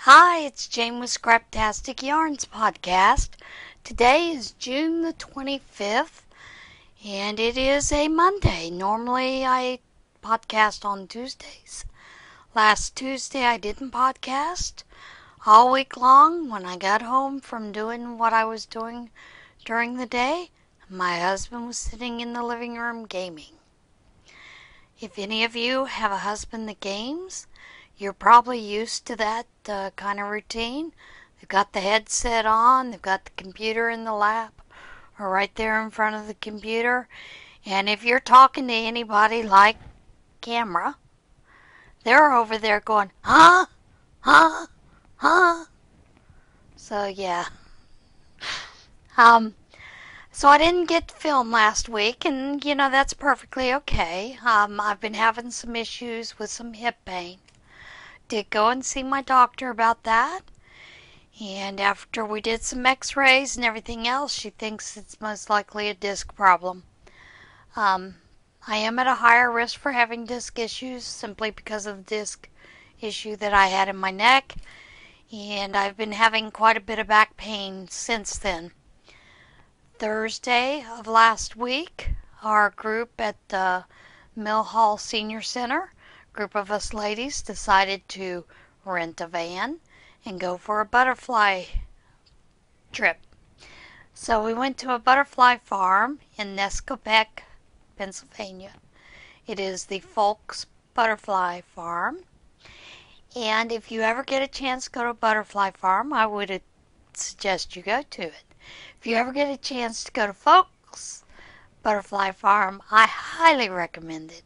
Hi, it's Jnwynn with Scraptastic Yarns Podcast. Today is June the 25th, and it is a Monday. Normally, I podcast on Tuesdays. Last Tuesday, I didn't podcast all week long. When I got home from doing what I was doing during the day, my husband was sitting in the living room gaming. If any of you have a husband that games, you're probably used to that kind of routine. They've got the headset on, they've got the computer in the lap, or right there in front of the computer. And if you're talking to anybody like camera, they're over there going, huh? Huh? Huh? So, yeah. So I didn't get to film last week, and, that's perfectly okay. I've been having some issues with some hip pain. Did go and see my doctor about that, and after we did some x-rays and everything else, she thinks it's most likely a disc problem. I am at a higher risk for having disc issues simply because of the disc issue that I had in my neck, and I've been having quite a bit of back pain since then. Thursday of last week, our group at the Mill Hall Senior Center, group of us ladies decided to rent a van and go for a butterfly trip. So we went to a butterfly farm in Nescopeck, Pennsylvania. It is the Folks Butterfly Farm. And if you ever get a chance to go to a butterfly farm, I would suggest you go to it. If you ever get a chance to go to Folks Butterfly Farm, I highly recommend it.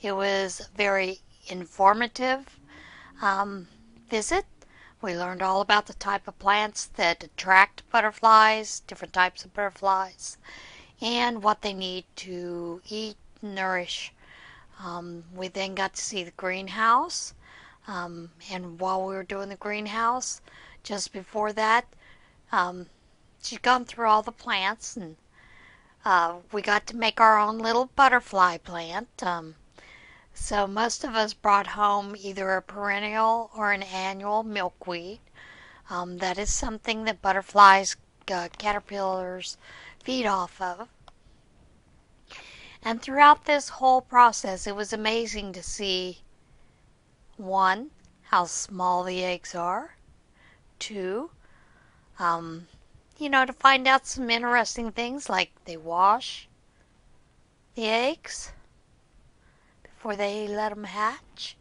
It was a very informative visit. We learned all about the type of plants that attract butterflies, different types of butterflies, and what they need to eat and nourish. We then got to see the greenhouse, and while we were doing the greenhouse, just before that, she'd gone through all the plants, and we got to make our own little butterfly plant. So most of us brought home either a perennial or an annual milkweed. That is something that butterflies, caterpillars feed off of. And throughout this whole process, it was amazing to see, one, how small the eggs are. Two, to find out some interesting things like they wash the eggs before they let them hatch.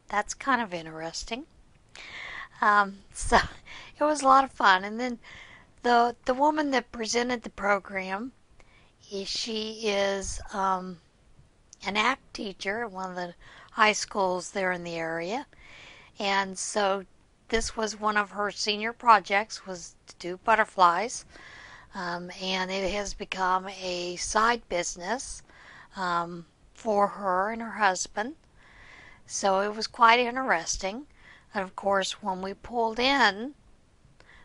That's kind of interesting. So it was a lot of fun. And then the woman that presented the program, she is an ACT teacher at one of the high schools there in the area. And so this was one of her senior projects, was to do butterflies. And it has become a side business for her and her husband. So it was quite interesting. And of course, when we pulled in,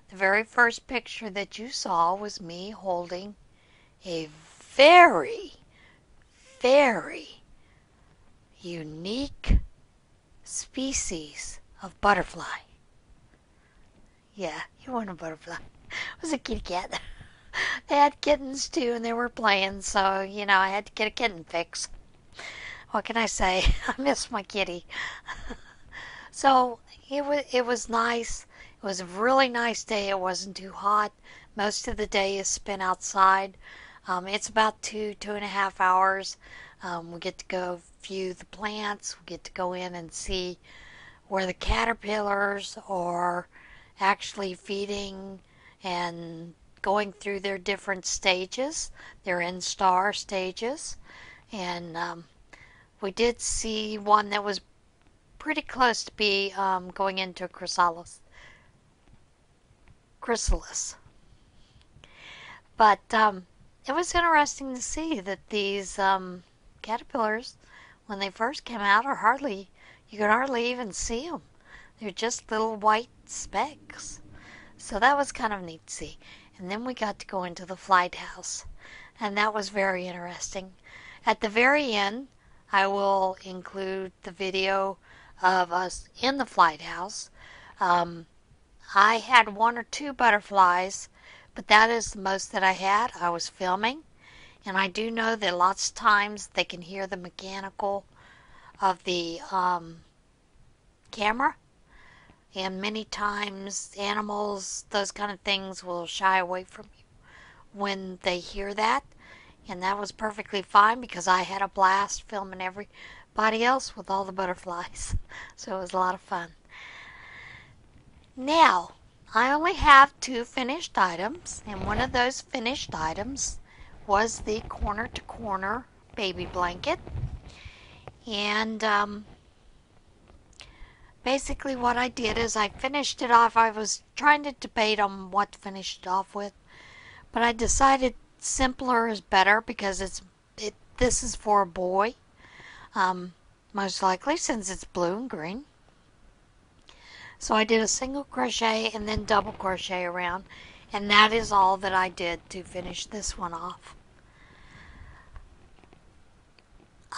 the very first picture that you saw was me holding a very, very unique species of butterfly. Yeah, you want a butterfly. It was a kitty cat. They had kittens too, and they were playing, so, I had to get a kitten fix. What can I say? I miss my kitty. So it was nice. It was a really nice day. It wasn't too hot. Most of the day is spent outside. It's about 2.5 hours. We get to go view the plants. We get to go in and see where the caterpillars are actually feeding and going through their different stages, their instar stages. And we did see one that was pretty close to be going into a chrysalis. But it was interesting to see that these caterpillars, when they first came out, you could hardly even see them. They're just little white specks. So that was kind of neat to see. And then we got to go into the flight house, and that was very interesting. At the very end, I will include the video of us in the flight house. I had one or two butterflies, but that is the most that I had. I was filming, and I do know that lots of times they can hear the mechanical of the camera, and many times animals, those kind of things, will shy away from you when they hear that, and that was perfectly fine because I had a blast filming everybody else with all the butterflies, so it was a lot of fun. Now, I only have 2 finished items, and one of those finished items was the corner to corner baby blanket. And basically what I did is I finished it off. I was trying to debate on what to finish it off with, but I decided simpler is better because this is for a boy, most likely since it's blue and green. So I did a single crochet and then double crochet around, and that is all that I did to finish this one off.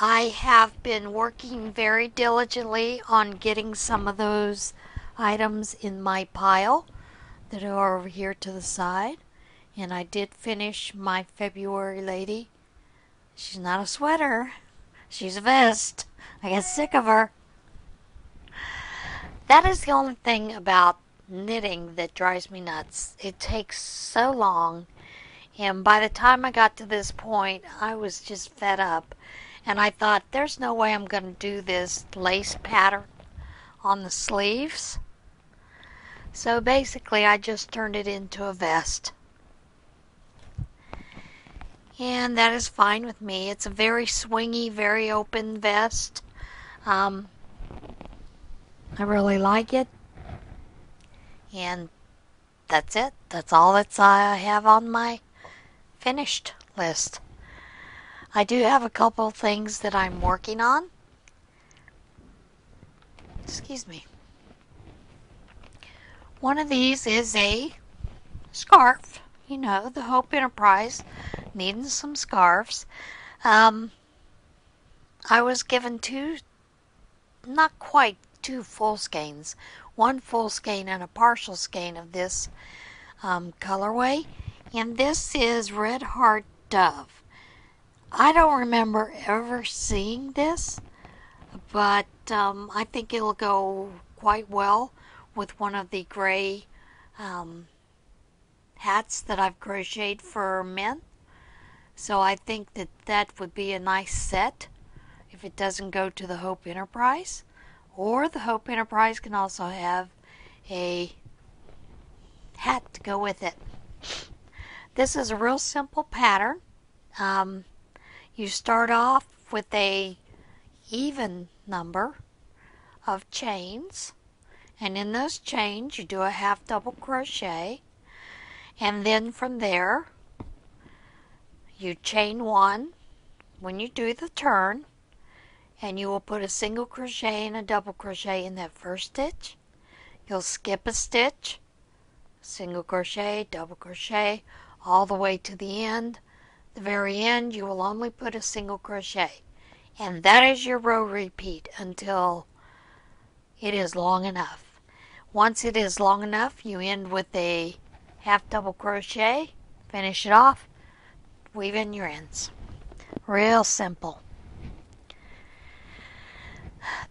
I have been working very diligently on getting some of those items in my pile that are over here to the side, and I did finish my February lady. She's not a sweater, she's a vest. I get sick of her. That is the only thing about knitting that drives me nuts. It takes so long, and by the time I got to this point, I was just fed up. And I thought, there's no way I'm going to do this lace pattern on the sleeves. So basically, I just turned it into a vest. And that is fine with me. It's a very swingy, very open vest. I really like it. And that's it. That's all that I have on my finished list. I do have a couple things that I'm working on. Excuse me. One of these is a scarf. You know, the Hope Enterprise needing some scarves. I was given not quite 2 full skeins. 1 full skein and a partial skein of this colorway. And this is Red Heart Dove. I don't remember ever seeing this, but I think it'll go quite well with one of the gray hats that I've crocheted for men. So I think that would be a nice set if it doesn't go to the Hope Enterprise. Or the Hope Enterprise can also have a hat to go with it. This is a real simple pattern. You start off with a even number of chains, and in those chains you do a half double crochet, and then from there you chain 1 when you do the turn, and you will put a single crochet and a double crochet in that first stitch. You'll skip a stitch, single crochet, double crochet, all the way to the end. The very end, you will only put a single crochet, and that is your row repeat until it is long enough. Once it is long enough, you end with a half double crochet, finish it off, weave in your ends. Real simple.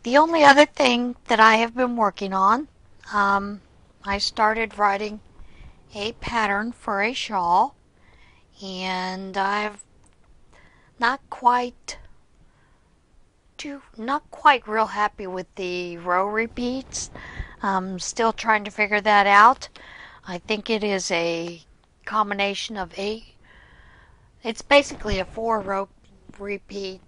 The only other thing that I have been working on, I started writing a pattern for a shawl, and I've not quite real happy with the row repeats. I'm still trying to figure that out. I think it is a combination of it's basically a 4 row repeat,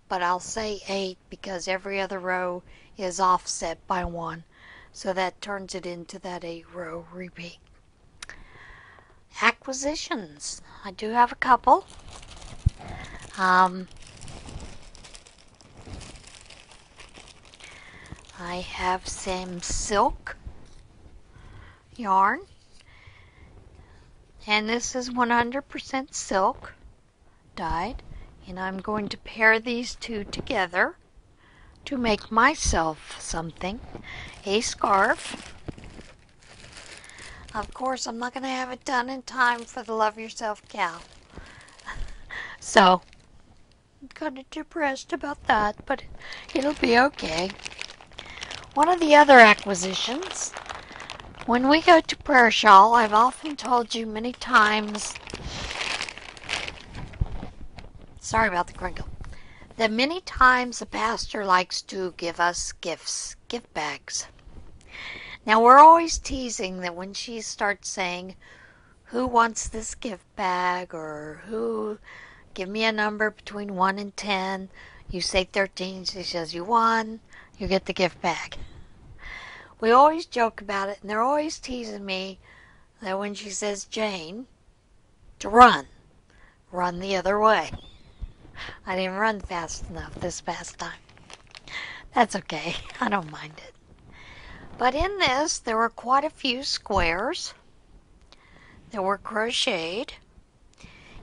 but I'll say 8 because every other row is offset by 1. So that turns it into that 8 row repeat. Acquisitions. I do have a couple. I have some silk yarn, and this is 100% silk dyed, and I'm going to pair these 2 together to make myself something, a scarf. Of course, I'm not going to have it done in time for the Love Yourself cow. So, I'm kind of depressed about that, but it'll be okay. One of the other acquisitions, when we go to prayer shawl, I've often told you many times, sorry about the crinkle, that many times the pastor likes to give us gifts, gift bags. Now, we're always teasing that when she starts saying, who wants this gift bag, or who, give me a number between 1 and 10. You say 13, she says you won, you get the gift bag. We always joke about it, and they're always teasing me that when she says Jane, to run the other way. I didn't run fast enough this past time. That's okay, I don't mind it. But in this, there were quite a few squares that were crocheted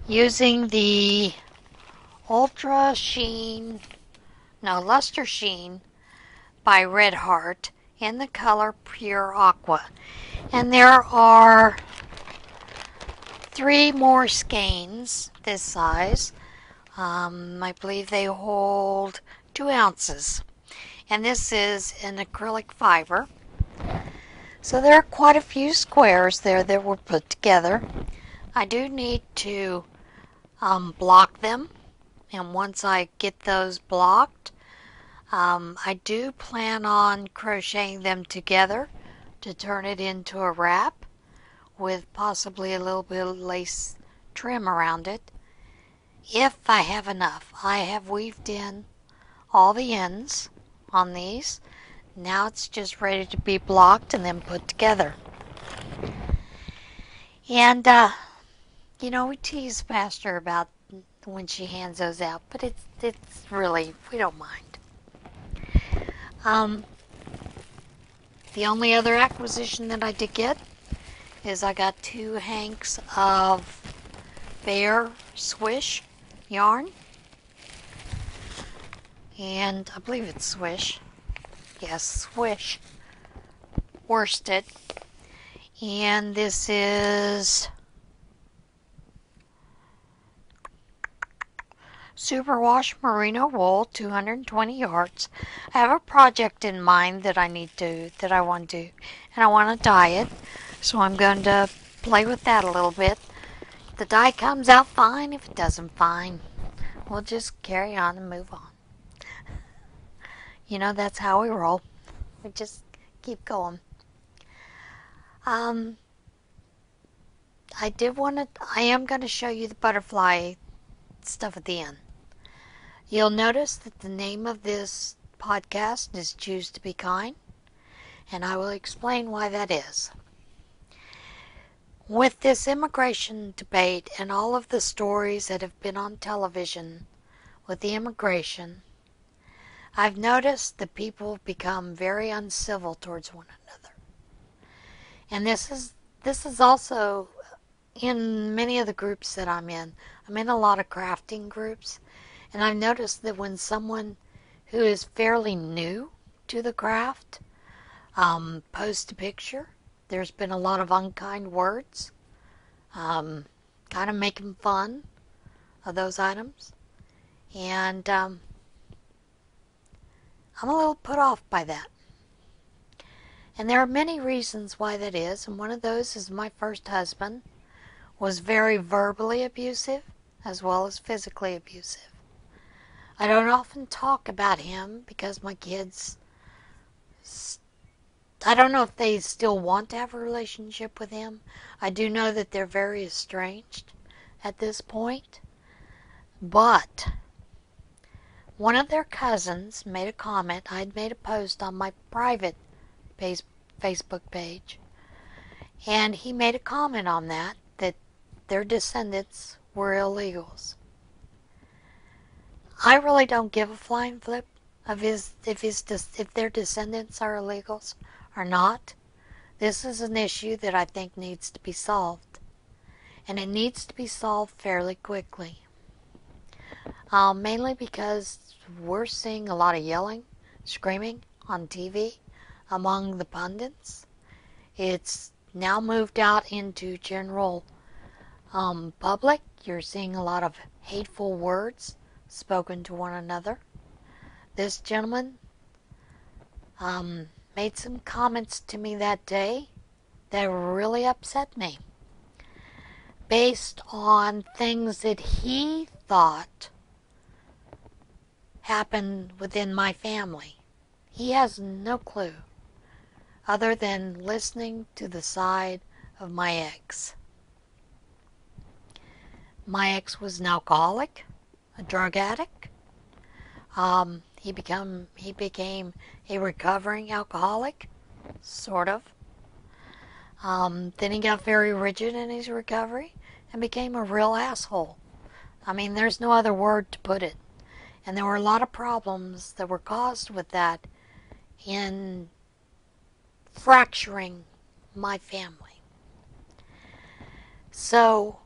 using the Luster Sheen by Red Heart in the color Pure Aqua. And there are 3 more skeins this size. I believe they hold 2 ounces. And this is an acrylic fiber. So there are quite a few squares there that were put together. I do need to block them. And once I get those blocked, I do plan on crocheting them together to turn it into a wrap with possibly a little bit of lace trim around it. If I have enough. I have weaved in all the ends on these. Now it's just ready to be blocked and then put together. And, we tease Pastor about when she hands those out, but it's really, we don't mind. The only other acquisition that I did get is I got 2 hanks of Bear Swish yarn. And I believe it's Swish. Yes, Swish. Worsted. And this is Superwash Merino Wool, 220 yards. I have a project in mind that I want to do, and I want to dye it. So I'm going to play with that a little bit. If the dye comes out fine. If it doesn't, fine. We'll just carry on and move on. That's how we roll. We just keep going. I am going to show you the butterfly stuff at the end. You'll notice that the name of this podcast is Choose to Be Kind, and I will explain why that is. With this immigration debate and all of the stories that have been on television with the immigration, I've noticed that people have become very uncivil towards one another. And this is also in many of the groups that I'm in. I'm in a lot of crafting groups, and I've noticed that when someone who is fairly new to the craft posts a picture, there's been a lot of unkind words, kind of making fun of those items. And I'm a little put off by that. And there are many reasons why that is, and one of those is my first husband was very verbally abusive as well as physically abusive. I don't often talk about him because my kids, I don't know if they still want to have a relationship with him. I do know that they're very estranged at this point. But one of their cousins made a comment. I'd made a post on my private Facebook page, and he made a comment on that their descendants were illegals. I really don't give a flying flip of if their descendants are illegals or not. This is an issue that I think needs to be solved, and it needs to be solved fairly quickly. Mainly because we're seeing a lot of yelling, screaming on TV among the pundits. It's now moved out into general public. You're seeing a lot of hateful words spoken to one another. This gentleman made some comments to me that day that really upset me, based on things that he thought happened within my family. He has no clue other than listening to the side of my ex. My ex was an alcoholic, a drug addict. He became a recovering alcoholic, sort of. Then he got very rigid in his recovery and became a real asshole. I mean, there's no other word to put it. And there were a lot of problems that were caused with that in fracturing my family. So,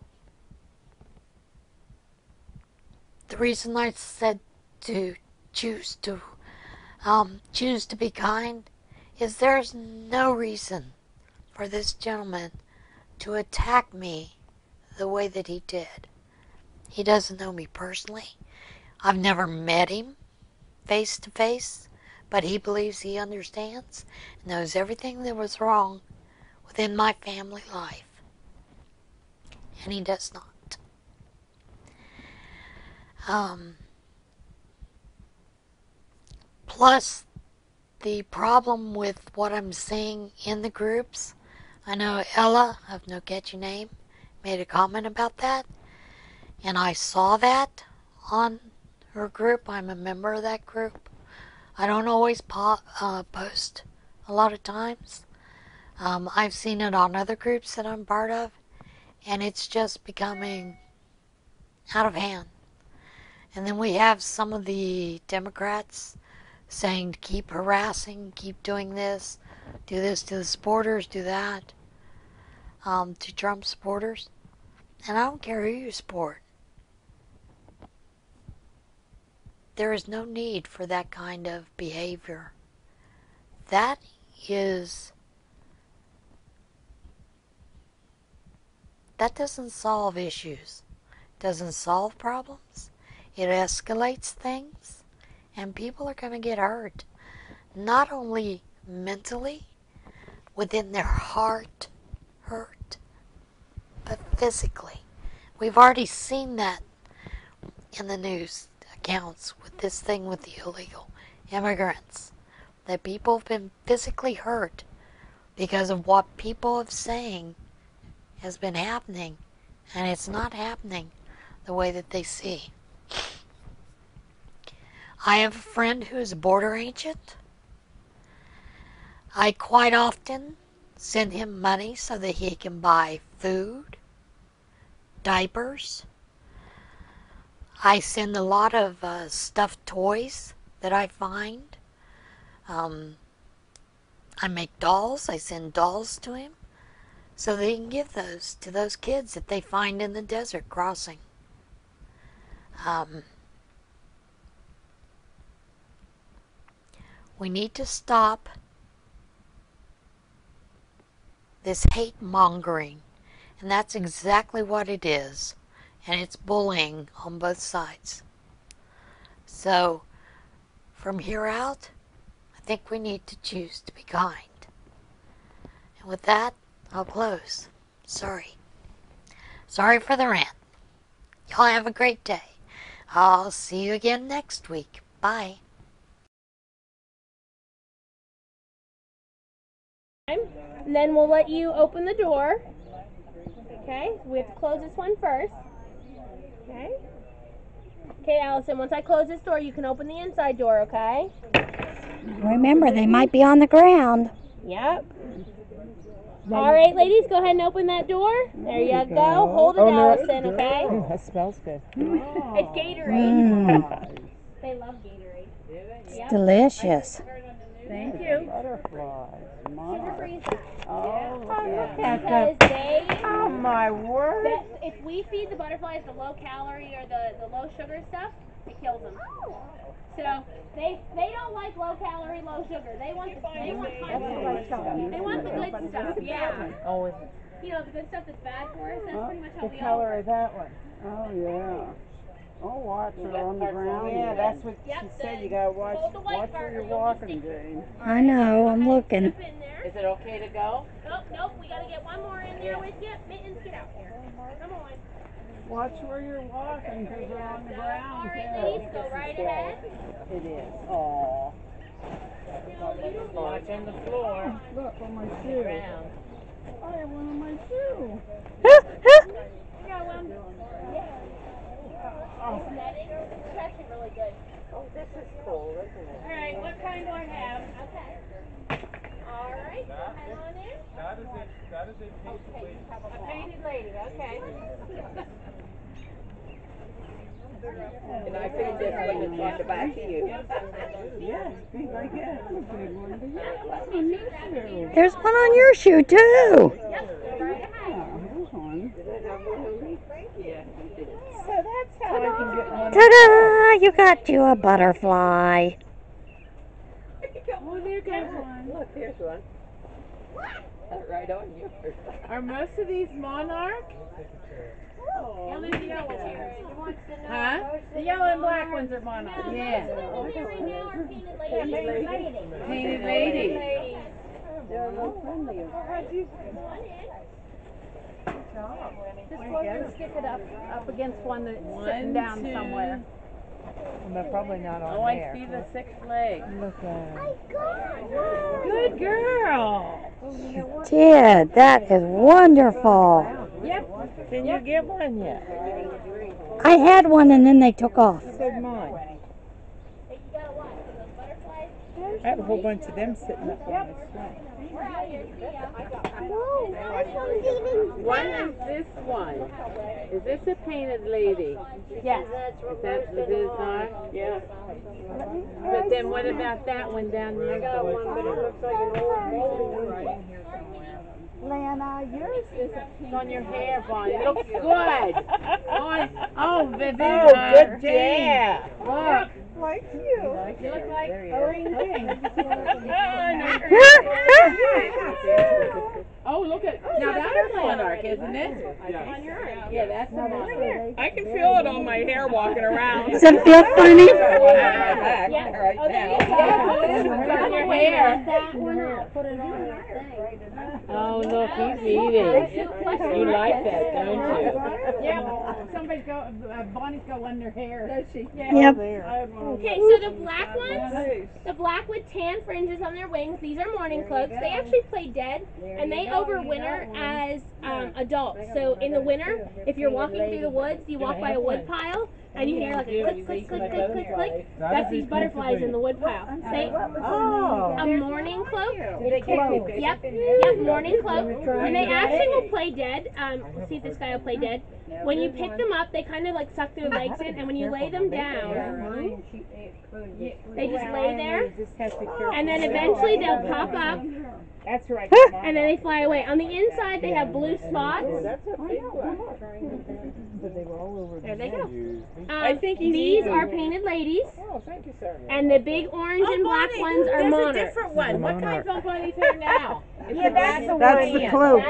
the reason I said to choose to be kind is there's no reason for this gentleman to attack me the way that he did. He doesn't know me personally. I've never met him face to face, but he believes he understands and knows everything that was wrong within my family life. And he does not. Plus, the problem with what I'm seeing in the groups, I know Ella, of No Catchy Name, made a comment about that, and I saw that on her group. I'm a member of that group. I don't always post a lot of times. I've seen it on other groups that I'm part of, and it's just becoming out of hand. And then we have some of the Democrats saying to keep harassing, keep doing this, do this to the supporters, do that, to Trump supporters. And I don't care who you support. There is no need for that kind of behavior. That doesn't solve issues. Doesn't solve problems. It escalates things, and people are going to get hurt. Not only mentally, within their heart, hurt, but physically. We've already seen that in the news accounts with this thing with the illegal immigrants. That people have been physically hurt because of what people have saying has been happening, and it's not happening the way that they see. I have a friend who is a border agent. I quite often send him money so that he can buy food, diapers. I send a lot of stuffed toys that I find. I make dolls. I send dolls to him so they can give those to those kids that they find in the desert crossing. We need to stop this hate mongering, and that's exactly what it is, and it's bullying on both sides. So from here out, I think we need to choose to be kind. And with that, I'll close. Sorry for the rant. Y'all have a great day. I'll see you again next week. Bye. And then we'll let you open the door. Okay, so we have to close this one first. Okay. Okay, Allison, once I close this door, you can open the inside door, okay? Remember, they might be on the ground. Yep. All right, ladies, go ahead and open that door. There you go. Hold it, Allison, okay? Oh, that smells good. It's Gatorade. They love Gatorade. It's delicious. Thank you. Butterflies. Sugar free inside. Oh, look at Because that. they, Oh, my word. if we feed the butterflies the low calorie or the low sugar stuff, It kills them. So they don't like low calorie, low sugar. They want the high sugar. They want the good stuff. Yeah. Oh, You know, the good stuff that's bad for us. That's pretty much how the we color all of that one. Oh, yeah. Oh, watch her on the ground. Yeah, that's what Yep, she said. the- You gotta watch hold the white Watch part where or you're you'll be walking, sticky. Jane. I know, I'm looking. Step in there. Is it okay to go? Nope, we gotta get one more in there with you. Mittens, get out here. Come on. Watch where you're walking, because they're on the ground. Alright, ladies, go right ahead. It is. Oh. Watch on the floor. Look on my shoe. Ground. I have one on my shoe. Netting. It's actually really good. Oh, this is cool, isn't it? Alright, what kind do I have? Okay. Alright, hang on in. That is a A painted lady, okay. And I think that's what you talked about to you. Yeah, see, like that. That's a good one. That's on your shoe. There's one on your shoe, too. Yep, go right ahead. Yeah, there's one. Yeah. So that's how I can get one. Ta-da! You got you a butterfly. Oh, there goes one. Look, there's one. Right on you. Are most of these monarch? Now there's the yellow here. Huh? The yellow and black ones are monarch. Yeah. Right now are painted ladies. Painted ladies. Ladies. Just go ahead and stick it up against one that's sitting down somewhere. But probably not on Oh, I there. see the sixth leg. Look at it. Good girl. Did. That is wonderful. Yep. Didn't you get one yet? I had one and then they took off. So did mine. I have a whole bunch of them sitting up on this swing. What is this one? Is this a painted lady? Yes. Is that the design? Yeah. But then what about that one down there? I got one, but it looks like an old right here somewhere. Lana, yours is It's on your hair, Bonnie. It looks good. Oh, good job. Look. like you. You look like Oh, look at now that's a monarch, isn't it? Yeah, that's a monarch. I can feel it on my hair walking around. Does it feel funny? On your hair. Oh, look, he's eating. You like that, don't you? Yeah. Somebody's Bonnie's got one in her hair. Does she? Yep. Okay, so the black ones, the black with tan fringes on their wings, these are morning cloaks. They actually play dead, and they overwinter as adults. So in the winter, if you're walking through the woods, you walk by a wood pile, and you hear like a click, click, click, click, click, click. That's these butterflies in the wood pile. Say, a morning cloak. Yep, morning cloak. And they actually will play dead. Let's see if this guy will play dead. When you pick them up, they kind of like suck their legs in, and when you lay them down, they just lay there, and then eventually they'll pop up, That's right. and then they fly away. On the inside, they have blue spots. There they go. I think he's These eating. are painted ladies, Oh, thank you, sir. and the big orange and black ones are That's a monarchs. different one. What kind's on Bonnie's hair now? Yeah, that's the That's one. the cloak,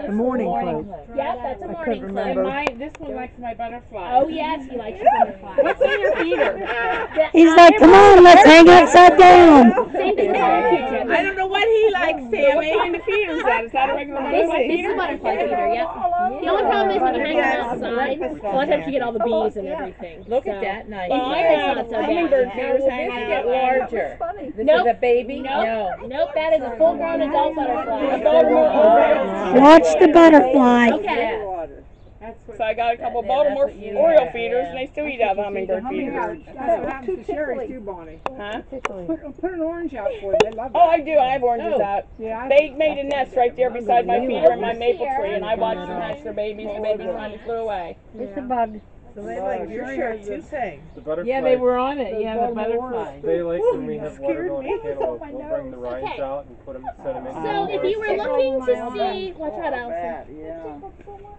the morning cloak. Yep, that's a morning cloak. And this one likes my butterfly. Oh yes, he likes your butterfly. What's in your feeder? He's like, come on, let's hang upside down. Same thing with our Q-tip. I don't know what he likes, Sammy. What kind of feeder is that? Is that a regular butterfly This is feeder? a butterfly feeder, yep. The only problem is when you hang them outside, a lot of times you get all the bees and everything. Look at that, nice. Well, I It's have not so hummingbird bad. feeders hanging This out. get larger. This Nope. is a baby? Nope, that is a full-grown adult butterfly. Watch the butterfly. Okay. So I got a couple Baltimore Oriole feeders, and they still eat out of hummingbird feeders. That's what happens to cherries too, Bonnie. Huh? Put an orange out for them. They love Oh, I do. I have oranges out. Yeah, They made a nest right there beside my feeder and my maple tree, and I watched them hatch their babies. The babies finally flew away. It's a bug. So they like your shirt too, say. The butterfly. Yeah, they were on it. Yeah, the butterfly. They like when we have watermelon me. cantaloupe. We'll bring the rinds Okay. out and put them, set them in. So if you were looking to see, watch out, Allison. Yeah.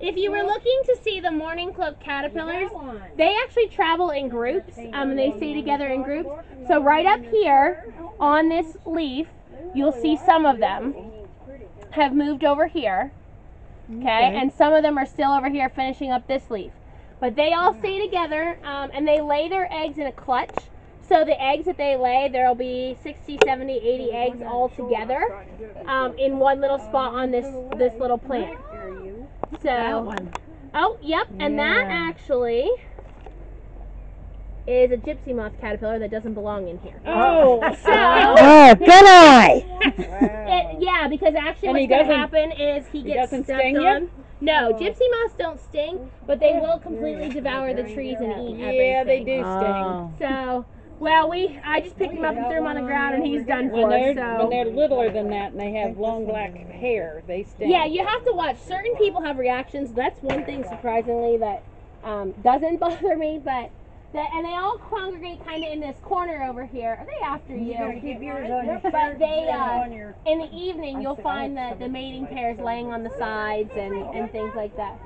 If you were looking to see the morning cloak caterpillars, they actually travel in groups, and they stay together in groups. So right up here on this leaf, you'll see some of them have moved over here, okay, and some of them are still over here finishing up this leaf. But they all stay together, and they lay their eggs in a clutch. So the eggs that they lay, there'll be 60, 70, 80 eggs all together in one little spot on this little plant. So, oh, yep, and that actually is a gypsy moth caterpillar that doesn't belong in here. Oh, So, Oh, good eye. yeah, because actually And he what's going to doesn't- happen is he gets doesn't stepped sting you? on. No, gypsy moths don't sting, but they will completely devour the trees and eat everything. yeah, they do sting. Oh. So, well, I just picked him up and threw him on the ground, and he's done for. When So, they're littler than that and they have long black hair, they sting. yeah, you have to watch. Certain people have reactions. That's one thing, surprisingly, that doesn't bother me. But and they all congregate kind of in this corner over here. Are they after you? Keep yours on your But they, in the evening, you'll find that the mating pairs laying on the sides and things like that.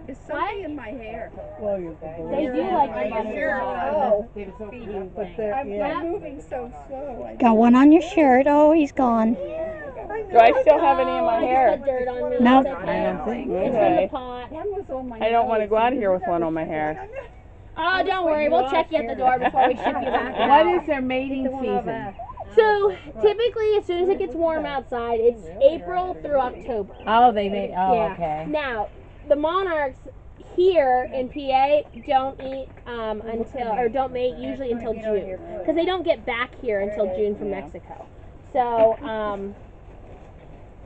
There's something in my hair. They do like the butterfly. Oh, I'm moving so slow. Got one on your shirt. Oh, he's gone. Do I still have any in my I just hair? put dirt on me. Nope. It's okay. I don't think. It's in Okay. the pot. I don't want to go out of here with one on my hair. Oh, don't worry. We'll check you at the door before we ship you back. What is their mating season? So typically, as soon as it gets warm outside, it's April through October. Oh, they mate. Oh, Yeah. okay. Now, the monarchs here in PA don't eat don't mate usually until June, because they don't get back here until June from Mexico. So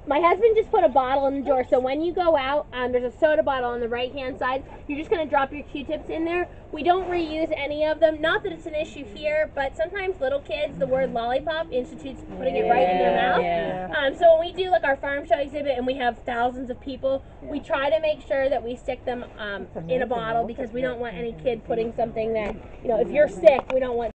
my husband just put a bottle in the door, so when you go out, there's a soda bottle on the right-hand side. You're just going to drop your Q-tips in there. We don't reuse any of them. Not that it's an issue here, but sometimes little kids, the word lollipop institutes putting it right in their mouth. Yeah. So when we do like our farm show exhibit and we have thousands of people, we try to make sure that we stick them in a bottle, because we don't want any kid putting something that, if you're sick, we don't want